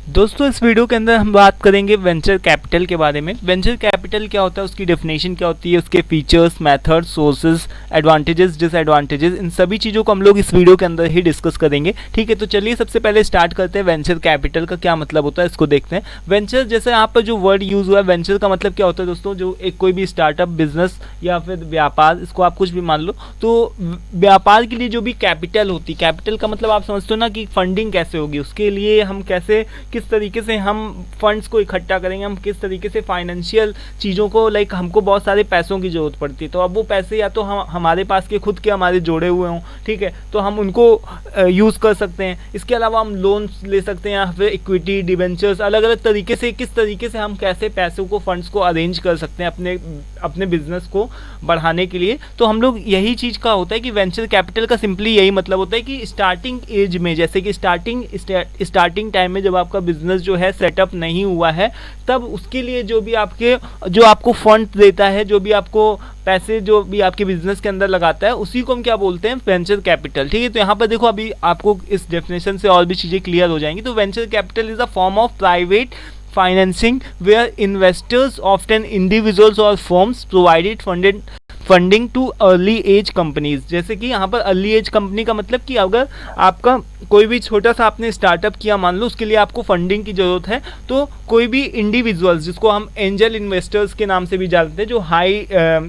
दोस्तों इस वीडियो के अंदर हम बात करेंगे वेंचर कैपिटल के बारे में। वेंचर कैपिटल क्या होता है, उसकी डेफिनेशन क्या होती है, उसके features, method, sources, advantages, disadvantages, इन सभी चीज़ों को हम लोग इस वीडियो के अंदर ही डिस्कस करेंगे। ठीक है, तो चलिए सबसे पहले स्टार्ट करते हैं। वेंचर कैपिटल का क्या मतलब होता है इसको देखते हैं। वेंचर जैसे यहाँ पर जो वर्ड यूज़ हुआ है, वेंचर का मतलब क्या होता है दोस्तों, जो एक कोई भी स्टार्टअप, बिजनेस या फिर व्यापार, इसको आप कुछ भी मान लो, तो व्यापार के लिए जो भी कैपिटल होती, कैपिटल का मतलब आप समझते हो ना कि फंडिंग कैसे होगी, उसके लिए हम कैसे, किस तरीके से हम फंड्स को इकट्ठा करेंगे, हम किस तरीके से फाइनेंशियल चीज़ों को, लाइक हमको बहुत सारे पैसों की ज़रूरत पड़ती है, तो अब वो पैसे या तो हम हमारे पास के खुद के हमारे जोड़े हुए हों, ठीक है, तो हम उनको यूज़ कर सकते हैं। इसके अलावा हम लोन्स ले सकते हैं या फिर इक्विटी, डिबेंचर्स, अलग अलग तरीके से किस तरीके से हम कैसे पैसों को, फंड्स को अरेंज कर सकते हैं अपने बिजनेस को बढ़ाने के लिए। तो हम लोग यही चीज़ का होता है कि वेंचर कैपिटल का सिंपली यही मतलब होता है कि स्टार्टिंग एज में, जैसे कि स्टार्टिंग टाइम में जब आपका बिजनेस जो है सेटअप नहीं हुआ है, तब उसके लिए जो आपको फंड देता है, जो भी आपको पैसे जो भी आपके बिजनेस के अंदर लगाता है, उसी को हम क्या बोलते हैं, वेंचर कैपिटल। ठीक है, तो यहाँ पर देखो अभी आपको इस डेफिनेशन से और भी चीज़ें क्लियर हो जाएंगी। तो venture capital is a form of private financing where investors, often individuals or firms, provided funding to early age companies. जैसे कि यहाँ पर अर्ली एज कंपनी का मतलब कि अगर आपका कोई भी छोटा सा आपने स्टार्टअप किया, मान लो, उसके लिए आपको फंडिंग की ज़रूरत है, तो कोई भी इंडिविजुअल्स, जिसको हम एंजल इन्वेस्टर्स के नाम से भी जानते हैं, जो हाई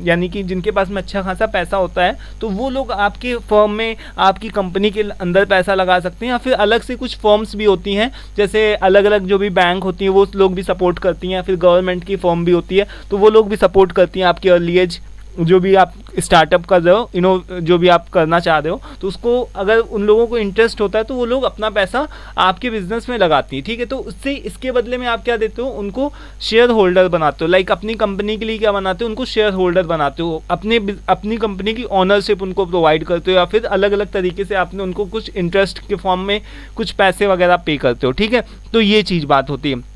यानी कि जिनके पास में अच्छा खासा पैसा होता है, तो वो लोग आपके फर्म में, आपकी कंपनी के अंदर पैसा लगा सकते हैं। या फिर अलग से कुछ फर्म्स भी होती हैं, जैसे अलग अलग जो भी बैंक होती हैं वो लोग भी सपोर्ट करती हैं, या फिर गवर्नमेंट की फर्म भी होती है, तो वो लोग भी सपोर्ट करती हैं आपकी अर्ली एज जो भी आप स्टार्टअप कर रहे हो, जो भी आप करना चाह रहे हो, तो उसको अगर उन लोगों को इंटरेस्ट होता है तो वो लोग अपना पैसा आपके बिजनेस में लगाती है। ठीक है, तो उससे इसके बदले में आप क्या देते हो, उनको शेयर होल्डर बनाते हो। लाइक अपनी कंपनी के लिए क्या बनाते हो, उनको शेयर होल्डर बनाते हो, अपनी कंपनी की ओनरशिप उनको प्रोवाइड करते हो, या फिर अलग अलग तरीके से आपने उनको कुछ इंटरेस्ट के फॉर्म में कुछ पैसे वगैरह पे करते हो। ठीक है, तो ये चीज़ बात होती है।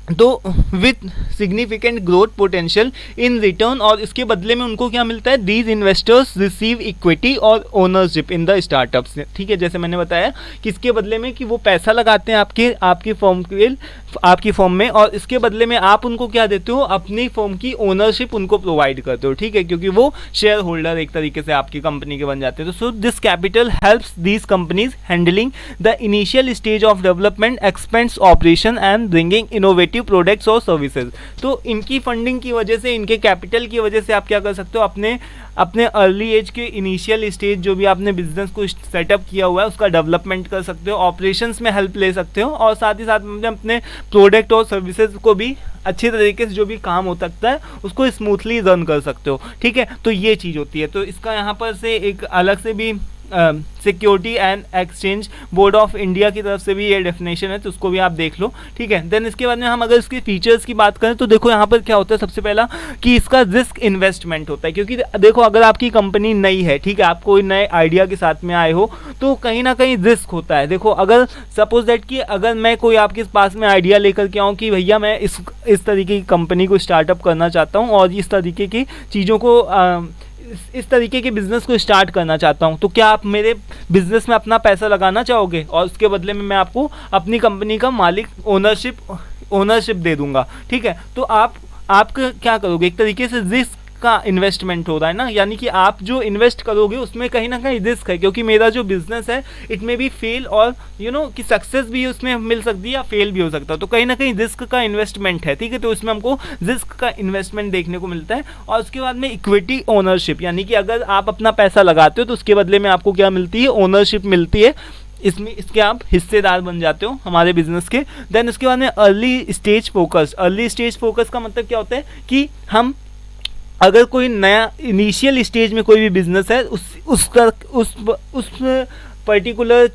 तो with significant growth potential in return, और इसके बदले में उनको क्या मिलता है, दीज इन्वेस्टर्स रिसीव इक्विटी और ओनरशिप इन द स्टार्टअप्स। ठीक है, जैसे मैंने बताया कि इसके बदले में कि वो पैसा लगाते हैं आपकी फर्म में, और इसके बदले में आप उनको क्या देते हो, अपनी फर्म की ओनरशिप उनको प्रोवाइड करते हो। ठीक है, क्योंकि वो शेयर होल्डर एक तरीके से आपकी कंपनी के बन जाते हैं। तो so this capital helps these companies handling the initial stage of development, expense operation and bringing innovative products और सर्विसेज। तो इनकी फंडिंग की वजह से, इनके कैपिटल की वजह से आप क्या कर सकते हो, अपने अर्ली एज के इनिशियल स्टेज जो भी आपने बिजनेस को सेटअप किया हुआ है उसका डेवलपमेंट कर सकते हो, ऑपरेशंस में हेल्प ले सकते हो, और साथ ही साथ में अपने प्रोडक्ट और सर्विसेज को भी अच्छी तरीके से जो भी काम हो सकता है उसको स्मूथली रन कर सकते हो। ठीक है, तो ये चीज़ होती है। तो इसका यहाँ पर से एक अलग से भी security and exchange board of India की तरफ से भी ये डेफिनेशन है, तो उसको भी आप देख लो। ठीक है, देन इसके बाद में हम अगर इसके फीचर्स की बात करें तो देखो यहाँ पर क्या होता है, सबसे पहला कि इसका रिस्क इन्वेस्टमेंट होता है। क्योंकि देखो अगर आपकी कंपनी नई है, ठीक है, आप कोई नए आइडिया के साथ में आए हो, तो कहीं ना कहीं रिस्क होता है। देखो अगर सपोज दैट कि अगर मैं कोई आपके पास में आइडिया लेकर के आऊँ कि भैया मैं इस तरीके की कंपनी को स्टार्टअप करना चाहता हूँ और इस तरीके की चीज़ों को इस तरीके के बिजनेस को स्टार्ट करना चाहता हूं, तो क्या आप मेरे बिजनेस में अपना पैसा लगाना चाहोगे, और उसके बदले में मैं आपको अपनी कंपनी का मालिक, ओनरशिप दे दूंगा। ठीक है, तो आप क्या करोगे, एक तरीके से रिस्क का इन्वेस्टमेंट हो रहा है ना, यानी कि आप जो इन्वेस्ट करोगे उसमें कहीं ना कहीं रिस्क है, क्योंकि मेरा जो बिजनेस है इट में भी फेल, और कि सक्सेस भी उसमें मिल सकती है या फेल भी हो सकता है, तो कहीं ना कहीं रिस्क का इन्वेस्टमेंट है। ठीक है, तो इसमें हमको रिस्क का इन्वेस्टमेंट देखने को मिलता है। और उसके बाद में इक्विटी ओनरशिप, यानी कि अगर आप अपना पैसा लगाते हो तो उसके बदले में आपको क्या मिलती है, ओनरशिप मिलती है, इसके आप हिस्सेदार बन जाते हो हमारे बिजनेस के। देन उसके बाद में अर्ली स्टेज फोकस का मतलब क्या होता है कि हम अगर कोई नया इनिशियल स्टेज में कोई भी बिजनेस है, उस पर्टिकुलर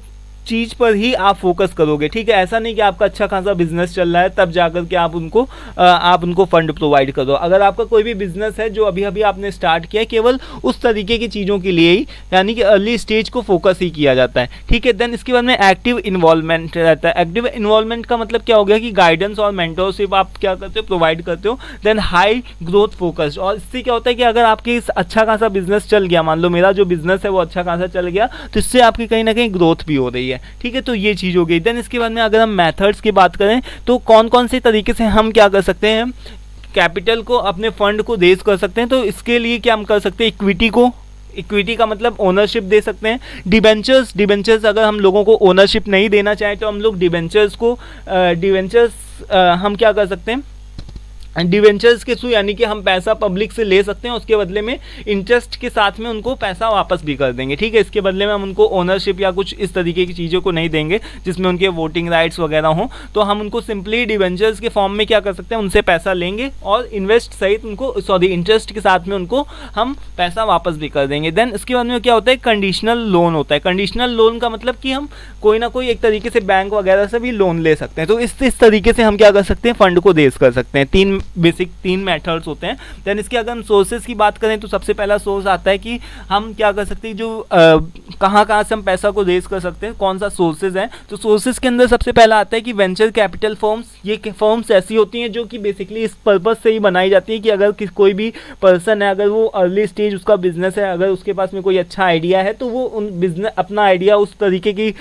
चीज़ पर ही आप फोकस करोगे। ठीक है, ऐसा नहीं कि आपका अच्छा खासा बिजनेस चल रहा है तब जाकर के आप उनको फंड प्रोवाइड करो। अगर आपका कोई भी बिजनेस है जो अभी अभी आपने स्टार्ट किया है, केवल उस तरीके की चीज़ों के लिए ही, यानी कि अर्ली स्टेज को फोकस ही किया जाता है। ठीक है, देन इसके बाद में एक्टिव इन्वॉल्वमेंट रहता है। एक्टिव इन्वॉल्वमेंट का मतलब क्या हो गया कि गाइडेंस और मेंटरशिप आप क्या करते हो, प्रोवाइड करते हो। देन हाई ग्रोथ फोकस्ड, और इससे क्या होता है कि अगर आपके अच्छा खासा बिजनेस चल गया, मान लो मेरा जो बिजनेस है वो अच्छा खासा चल गया, तो इससे आपकी कहीं ना कहीं ग्रोथ भी हो रही है। है, ठीक है। तो ये चीज़ हो गई। देन इसके बाद में अगर हम मेथड्स की बात करें तो कौन कौन से तरीके से हम क्या कर सकते हैं, कैपिटल को, अपने फंड को रेज कर सकते हैं। तो इसके लिए क्या हम कर सकते हैं, इक्विटी का मतलब ओनरशिप दे सकते हैं। डिबेंचर्स अगर हम लोगों को ओनरशिप नहीं देना चाहें तो हम लोग डिबेंचर्स हम क्या कर सकते हैं, डिवेंचर्स के थ्रू, यानी कि हम पैसा पब्लिक से ले सकते हैं, उसके बदले में इंटरेस्ट के साथ में उनको पैसा वापस भी कर देंगे, ठीक है। इसके बदले में हम उनको ओनरशिप या कुछ इस तरीके की चीज़ों को नहीं देंगे जिसमें उनके वोटिंग राइट्स वगैरह हों। तो हम उनको सिंपली डिवेंचर्स के फॉर्म में क्या कर सकते हैं, उनसे पैसा लेंगे और इन्वेस्ट सहित उनको इंटरेस्ट के साथ में उनको हम पैसा वापस भी कर देंगे। देन इसके बाद में क्या होता है, कंडीशनल लोन होता है। कंडीशनल लोन का मतलब कि हम कोई ना कोई एक तरीके से बैंक वगैरह से भी लोन ले सकते हैं। तो इस तरीके से हम क्या कर सकते हैं, फंड को रेज कर सकते हैं। तीन मेथड्स होते हैं। देन इसके अगर हम सोर्सेज की बात करें तो सबसे पहला सोर्स आता है कि हम क्या कर सकते हैं, जो कहाँ से हम पैसा को रेज कर सकते हैं, कौन सा सोर्सेज है। तो सोर्सेज के अंदर सबसे पहला आता है कि वेंचर कैपिटल फर्म्स। ये फर्म्स ऐसी होती हैं जो कि बेसिकली इस पर्पज से ही बनाई जाती है कि अगर कोई भी पर्सन है, अगर वो अर्ली स्टेज उसका बिजनेस है, अगर उसके पास में कोई अच्छा आइडिया है तो वो अपना आइडिया उस तरीके की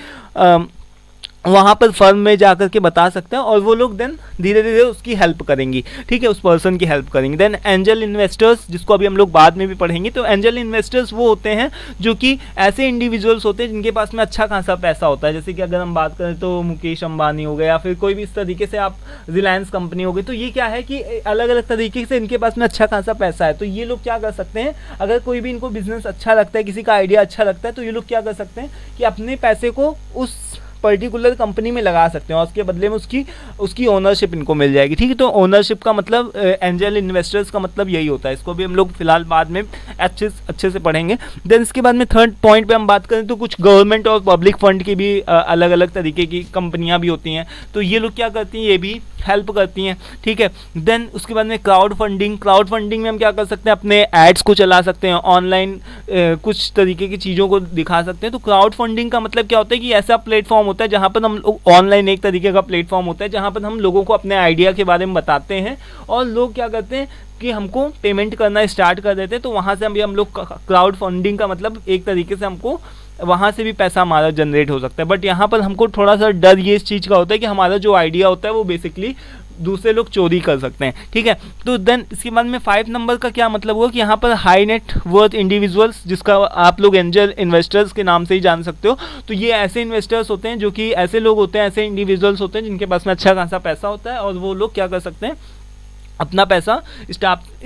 वहाँ पर फर्म में जाकर के बता सकते हैं और वो लोग देन धीरे धीरे उसकी हेल्प करेंगी, ठीक है, उस पर्सन की हेल्प करेंगे। देन एंजल इन्वेस्टर्स, जिसको अभी हम लोग बाद में भी पढ़ेंगे। तो एंजल इन्वेस्टर्स वो होते हैं जो कि ऐसे इंडिविजुअल्स होते हैं जिनके पास में अच्छा खासा पैसा होता है। जैसे कि अगर हम बात करें तो मुकेश अंबानी हो गए या फिर कोई भी इस तरीके से, आप रिलायंस कंपनी हो गई। तो ये क्या है कि अलग अलग तरीके से इनके पास में अच्छा खासा पैसा है। तो ये लोग क्या कर सकते हैं, अगर कोई भी इनको बिजनेस अच्छा लगता है, किसी का आइडिया अच्छा लगता है, तो ये लोग क्या कर सकते हैं कि अपने पैसे को उस पर्टिकुलर कंपनी में लगा सकते हैं और उसके बदले में उसकी ओनरशिप इनको मिल जाएगी, ठीक है। तो ओनरशिप का मतलब, एंजल इन्वेस्टर्स का मतलब यही होता है। इसको भी हम लोग फिलहाल बाद में अच्छे से पढ़ेंगे। देन इसके बाद में थर्ड पॉइंट पे हम बात करें तो कुछ गवर्नमेंट और पब्लिक फंड की भी अलग अलग तरीके की कंपनियां भी होती हैं। तो ये लोग क्या करती हैं, ये भी हेल्प करती हैं, ठीक है। देन उसके बाद में क्राउड फंडिंग में हम क्या कर सकते हैं, अपने एड्स को चला सकते हैं, ऑनलाइन कुछ तरीके की चीज़ों को दिखा सकते हैं। तो क्राउड फंडिंग का मतलब क्या होता है कि ऐसा प्लेटफॉर्म होता है जहाँ पर हम लोग, ऑनलाइन एक तरीके का प्लेटफॉर्म होता है जहाँ पर हम लोगों को अपने आइडिया के बारे में बताते हैं और लोग क्या करते हैं कि हमको पेमेंट करना स्टार्ट कर देते हैं। तो वहाँ से हम लोग, क्राउड फंडिंग का मतलब एक तरीके से हमको वहाँ से भी पैसा हमारा जनरेट हो सकता है। बट यहाँ पर हमको थोड़ा सा डर ये इस चीज़ का होता है कि हमारा जो आइडिया होता है वो बेसिकली दूसरे लोग चोरी कर सकते हैं, ठीक है। तो देन इसके बाद में 5 नंबर का क्या मतलब हुआ कि यहाँ पर हाई नेट वर्थ इंडिविजुअल्स, जिसका आप लोग एंजल इन्वेस्टर्स के नाम से ही जान सकते हो। तो ये ऐसे इन्वेस्टर्स होते हैं जो कि ऐसे लोग होते हैं, ऐसे इंडिविजुअल्स होते हैं जिनके पास में अच्छा खासा पैसा होता है और वो लोग क्या कर सकते हैं, अपना पैसा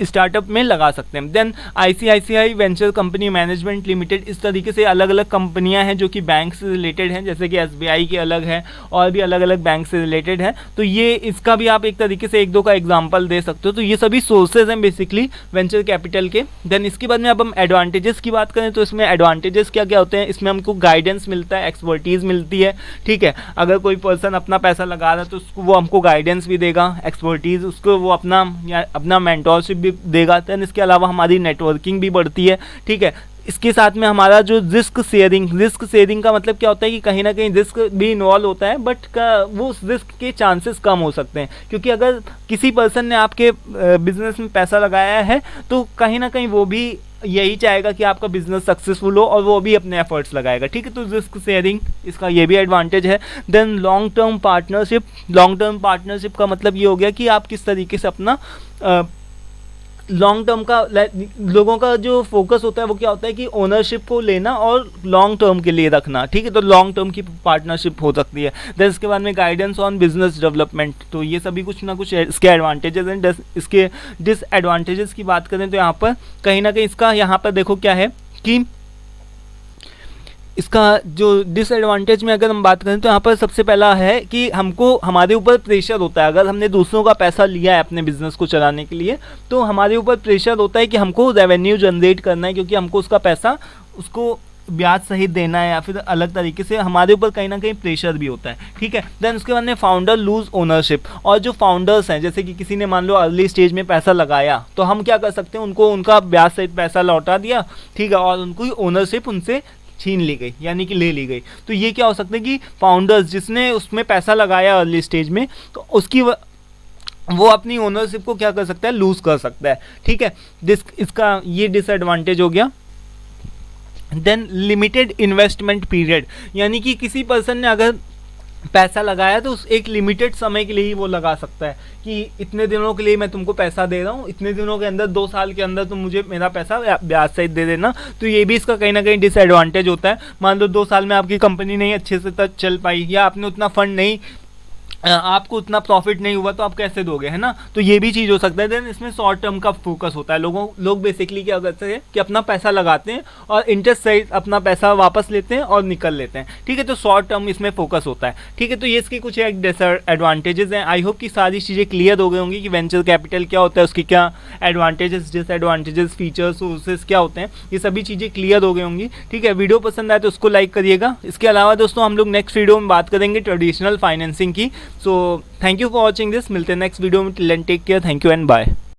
स्टार्टअप में लगा सकते हैं। Then ICICI venture company management limited, इस तरीके से अलग अलग कंपनियां हैं जो कि बैंक से रिलेटेड हैं, जैसे कि एसबीआई के अलग है और भी अलग अलग बैंक से रिलेटेड है। तो ये इसका भी आप एक तरीके से एक दो का एग्जांपल दे सकते हो। तो ये सभी सोर्सेज हैं बेसिकली वेंचर कैपिटल के। देन इसके बाद में अब हम एडवांटेजेस की बात करें तो इसमें एडवांटेजेस क्या क्या होते हैं, इसमें हमको गाइडेंस मिलता है, एक्सपर्टीज़ मिलती है, ठीक है। अगर कोई पर्सन अपना पैसा लगा रहा है तो उसको वो हमको गाइडेंस भी देगा, एक्सपर्टीज़, उसको वो अपना मेंटोरशिप भी देगा। देन इसके अलावा हमारी नेटवर्किंग भी बढ़ती है, ठीक है। इसके साथ में हमारा जो रिस्क शेयरिंग का मतलब क्या होता है कि कहीं ना कहीं रिस्क भी इन्वॉल्व होता है, बट वो रिस्क के चांसेस कम हो सकते हैं, क्योंकि अगर किसी पर्सन ने आपके बिजनेस में पैसा लगाया है तो कहीं ना कहीं वो भी यही चाहेगा कि आपका बिजनेस सक्सेसफुल हो और वो भी अपने एफर्ट्स लगाएगा, ठीक है। तो रिस्क शेयरिंग, इसका ये भी एडवांटेज है। देन लॉन्ग टर्म पार्टनरशिप का मतलब ये हो गया कि आप किस तरीके से अपना लॉन्ग टर्म का, लोगों का जो फोकस होता है वो क्या होता है कि ओनरशिप को लेना और लॉन्ग टर्म के लिए रखना, ठीक है। तो लॉन्ग टर्म की पार्टनरशिप हो सकती है। देन इसके बाद में गाइडेंस ऑन बिजनेस डेवलपमेंट, तो ये सभी कुछ ना कुछ इसके एडवांटेजेस हैं। इसके डिसएडवांटेजेस की बात करें तो यहाँ पर कहीं ना कहीं इसका, यहाँ पर देखो क्या है कि इसका जो डिसएडवांटेज में अगर हम बात करें तो यहाँ पर सबसे पहला है कि हमारे ऊपर प्रेशर होता है। अगर हमने दूसरों का पैसा लिया है अपने बिजनेस को चलाने के लिए तो हमारे ऊपर प्रेशर होता है कि हमको रेवेन्यू जनरेट करना है, क्योंकि हमको उसका पैसा उसको ब्याज सहित देना है या फिर अलग तरीके से हमारे ऊपर कहीं ना कहीं प्रेशर भी होता है, ठीक है। देन उसके बाद में फाउंडर लूज ओनरशिप, और जो फाउंडर्स हैं, जैसे कि किसी ने मान लो अर्ली स्टेज में पैसा लगाया तो हम क्या कर सकते हैं, उनको उनका ब्याज सहित पैसा लौटा दिया, ठीक है, और उनको ओनरशिप उनसे छीन ली गई, यानी कि ले ली गई। तो ये क्या हो सकता है कि फाउंडर्स जिसने उसमें पैसा लगाया अर्ली स्टेज में, तो उसकी वो अपनी ओनरशिप को क्या कर सकता है, लूज कर सकता है, ठीक है। इसका ये डिसएडवांटेज हो गया। देन लिमिटेड इन्वेस्टमेंट पीरियड, यानी कि किसी पर्सन ने अगर पैसा लगाया तो उस एक लिमिटेड समय के लिए ही वो लगा सकता है कि इतने दिनों के लिए मैं तुमको पैसा दे रहा हूँ, इतने दिनों के अंदर 2 साल के अंदर तुम मुझे मेरा पैसा ब्याज सहित दे देना। तो ये भी इसका कहीं ना कहीं डिसएडवांटेज होता है। मान लो 2 साल में आपकी कंपनी नहीं अच्छे से तक चल पाई या आपने उतना फंड नहीं, आपको उतना प्रॉफिट नहीं हुआ, तो आप कैसे दोगे, है ना। तो ये भी चीज़ हो सकता है। देन इसमें शॉर्ट टर्म का फोकस होता है। लोग बेसिकली क्या करते हैं कि अपना पैसा लगाते हैं और इंटरेस्ट सहित अपना पैसा वापस लेते हैं और निकल लेते हैं, ठीक है। तो शॉर्ट टर्म इसमें फोकस होता है, ठीक है। तो ये इसकी कुछ एक डिसएडवांटेजेस हैं। आई होप कि सारी चीज़ें क्लियर हो गई होंगी कि वेंचर कैपिटल क्या होता है, उसकी क्या एडवांटेजेस, डिसएडवांटेजेस, फीचर्स, सोर्सेज क्या होते हैं, ये सभी चीज़ें क्लियर हो गई होंगी, ठीक है। वीडियो पसंद आए तो उसको लाइक करिएगा। इसके अलावा दोस्तों हम लोग नेक्स्ट वीडियो में बात करेंगे ट्रेडिशनल फाइनेंसिंग की। So thank you for watching this. मिलते हैं नेक्स्ट वीडियो में। Till then take care, thank you and bye.